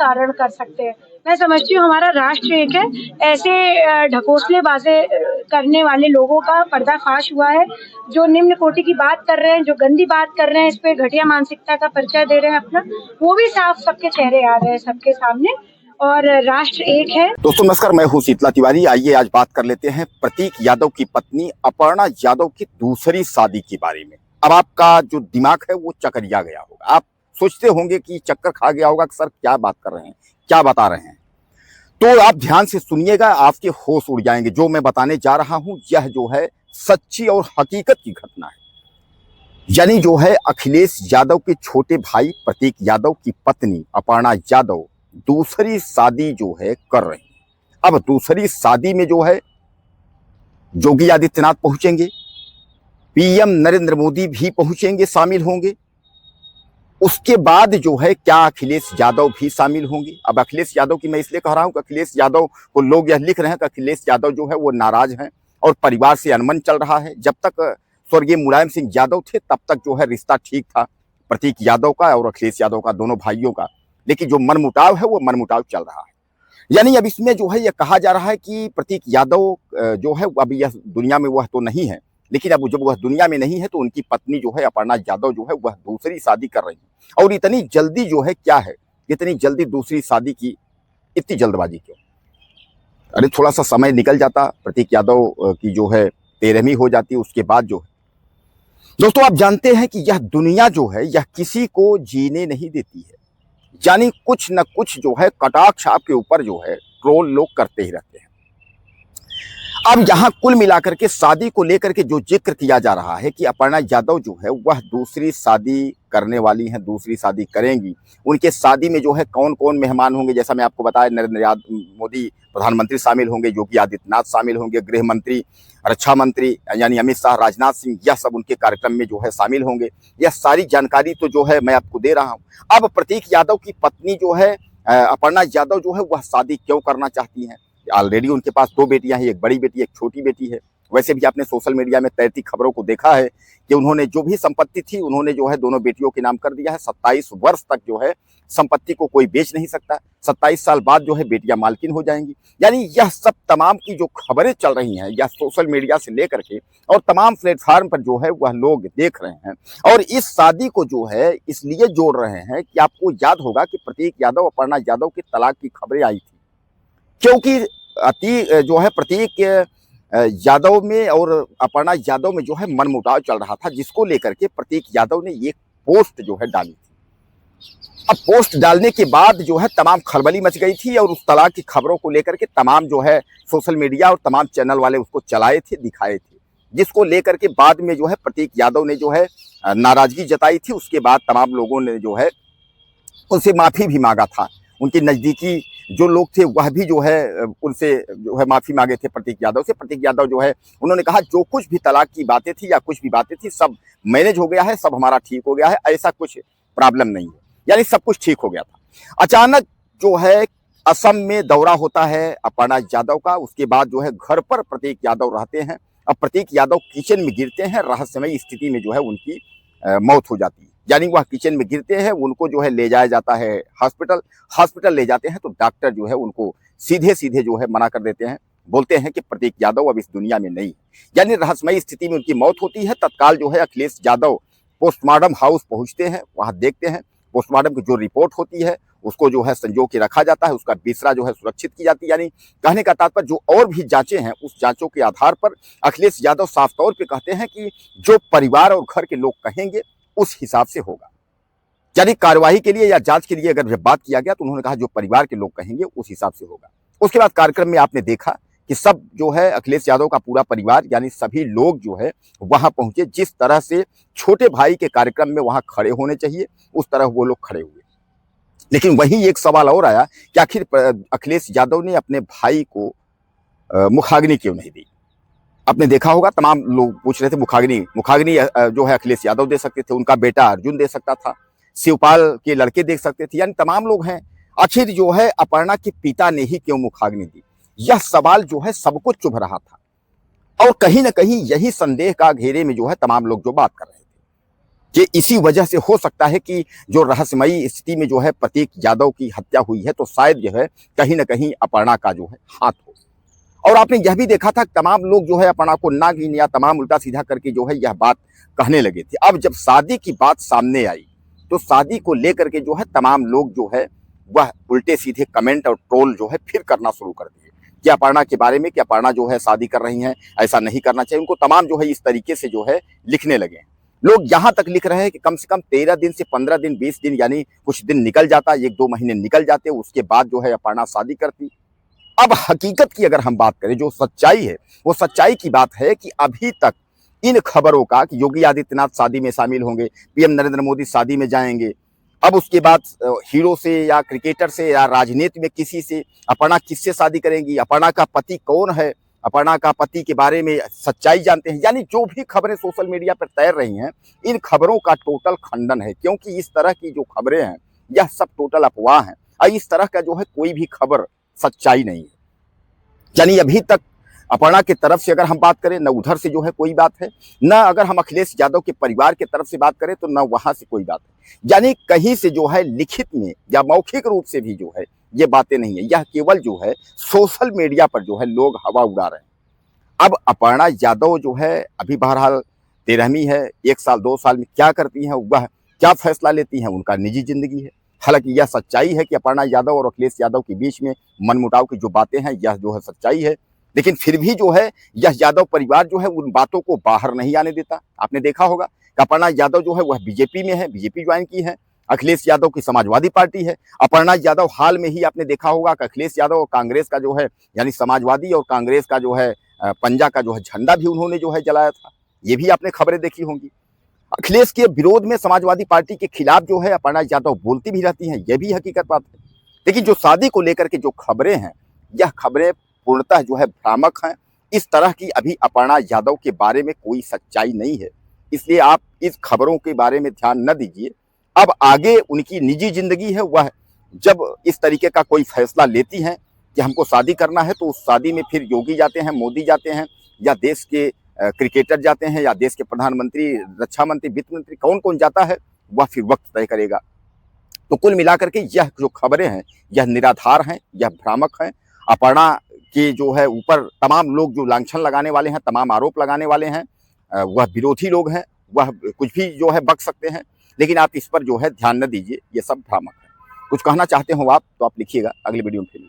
धारण कर सकते हैं। मैं समझती हूँ हमारा राष्ट्र एक है। ऐसे ढकोसलेबाज़ी करने वाले लोगों का पर्दाफाश हुआ है, जो निम्न कोटि की बात कर रहे हैं, जो गंदी बात कर रहे हैं, इस पे घटिया मानसिकता का परिचय दे रहे हैं अपना, वो भी साफ सबके चेहरे आ रहे हैं सबके सामने। और राष्ट्र एक है। दोस्तों नमस्कार, मैं हूं शीतला तिवारी। आइए आज बात कर लेते हैं प्रतीक यादव की पत्नी अपर्णा यादव की दूसरी शादी के बारे में। अब आपका जो दिमाग है वो चकरिया गया होगा, आप सोचते होंगे कि चक्कर खा गया होगा कि सर क्या बात कर रहे हैं, क्या बता रहे हैं। तो आप ध्यान से सुनिएगा, आपके होश उड़ जाएंगे। जो मैं बताने जा रहा हूं यह जो है सच्ची और हकीकत की घटना है। यानी जो है अखिलेश यादव के छोटे भाई प्रतीक यादव की पत्नी अपर्णा यादव दूसरी शादी जो है कर रही है। अब दूसरी शादी में जो है योगी आदित्यनाथ पहुंचेंगे, पीएम नरेंद्र मोदी भी पहुंचेंगे, शामिल होंगे। उसके बाद जो है क्या अखिलेश यादव भी शामिल होंगे। अब अखिलेश यादव की मैं इसलिए कह रहा हूं कि अखिलेश यादव को लोग यह लिख रहे हैं कि अखिलेश यादव जो है वो नाराज हैं और परिवार से अनबन चल रहा है। जब तक स्वर्गीय मुलायम सिंह यादव थे तब तक जो है रिश्ता ठीक था प्रतीक यादव का और अखिलेश यादव का, दोनों भाइयों का। लेकिन जो मनमुटाव है वो मनमुटाव चल रहा है। यानी अब इसमें जो है यह कहा जा रहा है कि प्रतीक यादव जो है अब यह दुनिया में वह तो नहीं है, लेकिन अब जब वह दुनिया में नहीं है तो उनकी पत्नी जो है अपर्णा यादव जो है वह दूसरी शादी कर रही है। और इतनी जल्दी जो है क्या है, इतनी जल्दी दूसरी शादी की इतनी जल्दबाजी क्यों? अरे थोड़ा सा समय निकल जाता, प्रतीक यादव की जो है 13वीं हो जाती, उसके बाद जो है। दोस्तों आप जानते हैं कि यह दुनिया जो है यह किसी को जीने नहीं देती है। यानी कुछ न कुछ जो है कटाक्ष आपके ऊपर जो है ट्रोल लोग करते ही रहते हैं। अब यहाँ कुल मिलाकर के शादी को लेकर के जो जिक्र किया जा रहा है कि अपर्णा यादव जो है वह दूसरी शादी करने वाली हैं, दूसरी शादी करेंगी। उनके शादी में जो है कौन कौन मेहमान होंगे, जैसा मैं आपको बताया, नरेंद्र मोदी प्रधानमंत्री शामिल होंगे, योगी आदित्यनाथ शामिल होंगे, गृह मंत्री, रक्षा मंत्री यानी अमित शाह, राजनाथ सिंह, यह सब उनके कार्यक्रम में जो है शामिल होंगे। यह सारी जानकारी तो जो है मैं आपको दे रहा हूँ। अब प्रतीक यादव की पत्नी जो है अपर्णा यादव जो है वह शादी क्यों करना चाहती हैं? ऑलरेडी उनके पास 2 बेटियां हैं, एक बड़ी बेटी एक छोटी बेटी है। वैसे भी आपने सोशल मीडिया में तैरती खबरों को देखा है कि उन्होंने जो भी संपत्ति थी उन्होंने जो है दोनों बेटियों के नाम कर दिया है। 27 वर्ष तक जो है संपत्ति को कोई बेच नहीं सकता। 27 साल बाद जो है बेटियां मालकिन हो जाएंगी। यानी यह सब तमाम की जो खबरें चल रही हैं या सोशल मीडिया से लेकर के और तमाम प्लेटफॉर्म पर जो है वह लोग देख रहे हैं। और इस शादी को जो है इसलिए जोड़ रहे हैं कि आपको याद होगा कि प्रतीक यादव अपर्णा यादव की तलाक की खबरें आई थी, क्योंकि जो है प्रतीक यादव में और अपर्णा यादव में जो है मनमुटाव चल रहा था, जिसको लेकर के प्रतीक यादव ने ये पोस्ट जो है डाली थी। अब पोस्ट डालने के बाद जो है तमाम खलबली मच गई थी और उस तलाक की खबरों को लेकर के तमाम जो है सोशल मीडिया और तमाम चैनल वाले उसको चलाए थे, दिखाए थे, जिसको लेकर के बाद में जो है प्रतीक यादव ने जो है नाराजगी जताई थी। उसके बाद तमाम लोगों ने जो है उनसे माफी भी मांगा था। उनके नजदीकी जो लोग थे वह भी जो है उनसे जो है माफी मांगे थे प्रतीक यादव से। प्रतीक यादव जो है उन्होंने कहा जो कुछ भी तलाक की बातें थी या कुछ भी बातें थी सब मैनेज हो गया है, सब हमारा ठीक हो गया है, ऐसा कुछ प्रॉब्लम नहीं है। यानी सब कुछ ठीक हो गया था। अचानक जो है असम में दौरा होता है अपर्णा यादव का। उसके बाद जो है घर पर प्रतीक यादव रहते हैं। अब प्रतीक यादव किचन में गिरते हैं, रहस्यमयी स्थिति में जो है उनकी मौत हो जाती है। यानी वह किचन में गिरते हैं, उनको जो है ले जाया जाता है हॉस्पिटल ले जाते हैं तो डॉक्टर जो है उनको सीधे सीधे जो है मना कर देते हैं, बोलते हैं कि प्रतीक यादव अब इस दुनिया में नहीं है। यानी रहस्यमयी स्थिति में उनकी मौत होती है। तत्काल जो है अखिलेश यादव पोस्टमार्टम हाउस पहुंचते हैं, वहां देखते हैं। पोस्टमार्टम की जो रिपोर्ट होती है उसको जो है संजो के रखा जाता है, उसका बिसरा जो है सुरक्षित की जाती है। यानी कहने का तात्पर्य जो और भी जांचें हैं उस जांचों के आधार पर अखिलेश यादव साफ तौर पर कहते हैं कि जो परिवार और घर के लोग कहेंगे उस हिसाब से होगा। यानी कार्यवाही के लिए या जांच के लिए अगर बात किया गया तो उन्होंने कहा जो परिवार के लोग कहेंगे उस हिसाब से होगा। उसके बाद कार्यक्रम में आपने देखा कि सब जो है अखिलेश यादव का पूरा परिवार यानी सभी लोग जो है वहां पहुंचे। जिस तरह से छोटे भाई के कार्यक्रम में वहां खड़े होने चाहिए उस तरह वो लोग खड़े हुए। लेकिन वहीं एक सवाल और आया कि आखिर अखिलेश यादव ने अपने भाई को मुखाग्नि क्यों नहीं दी। आपने देखा होगा तमाम लोग पूछ रहे थे मुखाग्नि जो है अखिलेश यादव दे सकते थे, उनका बेटा अर्जुन दे सकता था, शिवपाल के लड़के दे सकते थे, यानी तमाम लोग हैं। आखिर जो है अपर्णा के पिता ने ही क्यों मुखाग्नि दी, यह सवाल जो है सबको चुभ रहा था। और कहीं ना कहीं यही संदेह का घेरे में जो है तमाम लोग जो बात कर रहे थे। कि इसी वजह से हो सकता है कि जो रहस्यमयी स्थिति में जो है प्रतीक यादव की हत्या हुई है, तो शायद जो है कहीं ना कहीं अपर्णा का जो है हाथ हो। और आपने यह भी देखा था तमाम लोग जो है अपर्णा को नागिन या तमाम उल्टा सीधा करके जो है यह बात कहने लगे थे। अब जब शादी की बात सामने आई तो शादी को लेकर के जो है तमाम लोग जो है वह उल्टे सीधे कमेंट और ट्रोल जो है फिर करना शुरू कर दिए कि अपर्णा के बारे में, कि अपर्णा जो है शादी कर रही हैं, ऐसा नहीं करना चाहिए। उनको तमाम जो है इस तरीके से जो है लिखने लगे। लोग यहां तक लिख रहे हैं कि कम से कम 13 दिन से 15 दिन 20 दिन यानी कुछ दिन निकल जाता, 1-2 महीने निकल जाते, उसके बाद जो है अपर्णा शादी करती। अब हकीकत की अगर हम बात करें, जो सच्चाई है वो सच्चाई की बात है कि अभी तक इन खबरों का कि योगी आदित्यनाथ शादी में शामिल होंगे, पीएम नरेंद्र मोदी शादी में जाएंगे, अब उसके बाद हीरो से या क्रिकेटर से या राजनीति में किसी से, अपर्णा किससे शादी करेंगी, अपर्णा का पति कौन है, अपर्णा का पति के बारे में सच्चाई जानते हैं, यानी जो भी खबरें सोशल मीडिया पर तैर रही हैं इन खबरों का टोटल खंडन है। क्योंकि इस तरह की जो खबरें हैं यह सब टोटल अफवाह हैं और इस तरह का जो है कोई भी खबर सच्चाई नहीं है। यानी अभी तक अपर्णा की तरफ से अगर हम बात करें न उधर से जो है कोई बात है, न अगर हम अखिलेश यादव के परिवार की तरफ से बात करें तो न वहां से कोई बात है। यानी कहीं से जो है लिखित में या मौखिक रूप से भी जो है ये बातें नहीं है, यह केवल जो है सोशल मीडिया पर जो है लोग हवा उड़ा रहे हैं। अब अपर्णा यादव जो है अभी बहरहाल 13वीं है, 1 साल 2 साल में क्या करती हैं, वह क्या फैसला लेती हैं, उनका निजी जिंदगी है। हालांकि यह सच्चाई है कि अपर्णा यादव और अखिलेश यादव के बीच में मनमुटाव की जो बातें हैं यह जो है सच्चाई है, लेकिन फिर भी जो है यह यादव परिवार जो है उन बातों को बाहर नहीं आने देता। आपने देखा होगा कि अपर्णा यादव जो है वह बीजेपी में है, बीजेपी ज्वाइन की है, अखिलेश यादव की समाजवादी पार्टी है। अपर्णा यादव हाल में ही आपने देखा होगा कि अखिलेश यादव और कांग्रेस का जो है यानी समाजवादी और कांग्रेस का जो है पंजा का जो है झंडा भी उन्होंने जो है जलाया था, ये भी आपने खबरें देखी होंगी। अखिलेश के विरोध में समाजवादी पार्टी के खिलाफ जो है अपर्णा यादव बोलती भी रहती हैं, यह भी हकीकत बात है। लेकिन जो शादी को लेकर के जो खबरें हैं यह खबरें पूर्णतः जो है भ्रामक हैं। इस तरह की अभी अपर्णा यादव के बारे में कोई सच्चाई नहीं है, इसलिए आप इस खबरों के बारे में ध्यान न दीजिए। अब आगे उनकी निजी जिंदगी है, वह जब इस तरीके का कोई फैसला लेती हैं कि हमको शादी करना है, तो उस शादी में फिर योगी जाते हैं, मोदी जाते हैं या देश के क्रिकेटर जाते हैं या देश के प्रधानमंत्री, रक्षा मंत्री, वित्त मंत्री, कौन कौन जाता है वह फिर वक्त तय करेगा। तो कुल मिलाकर के यह जो खबरें हैं यह निराधार हैं, यह भ्रामक हैं। अपर्णा के जो है ऊपर तमाम लोग जो लांछन लगाने वाले हैं, तमाम आरोप लगाने वाले हैं, वह विरोधी लोग हैं, वह कुछ भी जो है बक सकते हैं, लेकिन आप इस पर जो है ध्यान न दीजिए, ये सब भ्रामक है। कुछ कहना चाहते हो आप तो आप लिखिएगा, अगले वीडियो में फिर